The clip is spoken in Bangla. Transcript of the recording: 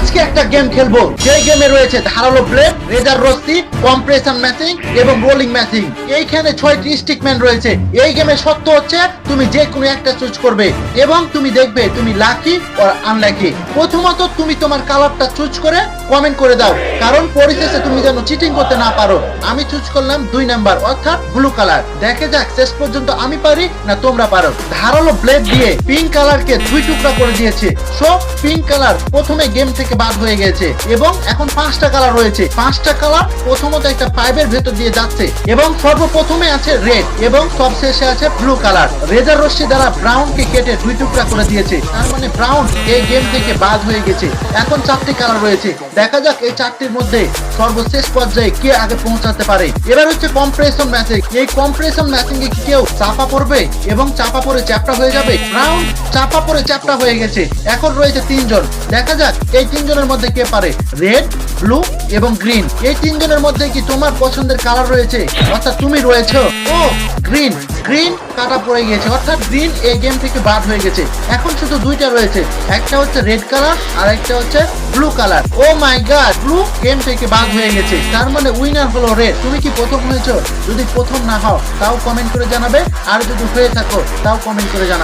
আজকে একটা গেম খেলবো, সেই গেমে রয়েছে ধারালো ব্লেড, রেজার রশ্মি, কম্প্রেশন ম্যাচিং এবং রোলিং ম্যাচিং। এইখানে 6টি স্টিকম্যান রয়েছে। এই গেমে সত্য হচ্ছে তুমি যে কোনো একটা চুজ করবে এবং তুমি দেখবে তুমি লাকি অর আনলাকি। প্রথমত তুমি তোমার কালারটা চুজ করে কমেন্ট করে দাও, কারণ পরিশেষে তুমি যেন চিটিং করতে না পারো। আমি চুজ করলাম 2 নাম্বার অর্থাৎ ব্লু কালার। দেখে যাক শেষ পর্যন্ত আমি পারি না তোমরা পারো। ধারালো ব্লেড দিয়ে পিঙ্ক কালারকে 2 টুকরা করে দিয়েছে। সো পিঙ্ক কালার প্রথমে গেম থেকে বাদ হয়ে গেছে এবং এখন 5টা কালার রয়েছে। 5টা কালার প্রথমত একটা পাইপের ভেতর দিয়ে যাচ্ছে এবং সর্বপ্রথমে আছে রেড এবং সবশেষে আছে ব্লু কালার। রেজার রশ্মি দ্বারা ব্রাউনকে কেটে 2 টুকরা করে দিয়েছে, তার মানে ব্রাউন এই গেম থেকে বাদ হয়ে গেছে। এখন 4টি কালার রয়েছে। দেখা যাক এই 4টির মধ্যে সর্বশেষ পর্যায়ে কে আগে পৌঁছাতে পারে। এবার হচ্ছে কম্প্রেশন ম্যাচিং। এই কম্প্রেশন ম্যাচিং এ কি কেউ চাপা পড়বে এবং চাপা পড়ে চ্যাপ্টা হয়ে যাবে? ব্রাউন চাপা পড়ে চ্যাপ্টা হয়ে গেছে। এখন রয়েছে 3 জন। দেখা যাক এই 3 জনের মধ্যে কে পারে। রেড, ব্লু এবং গ্রিন। এই 3 জনের মধ্যে কি তোমার পছন্দের কালার রয়েছে, অর্থাৎ তুমি রয়েছো? ও গ্রিন, গ্রিন কাটা পড়ে গিয়েছে, অর্থাৎ গ্রিন এই গেম থেকে বাদ হয়ে গেছে। এখন শুধু 2টা রয়েছে, একটা হচ্ছে রেড কালার আর একটা হচ্ছে ব্লু কালার। ও মাই গড, ব্লু গেম থেকে বাদ হয়ে গেছে, তার মানে উইনার হলো রেড। তুমি কি প্রথম হয়েছো? যদি প্রথম না হও তাও কমেন্ট করে জানাবে, আর যদি হয়ে থাকো তাও কমেন্ট করে জানাবে।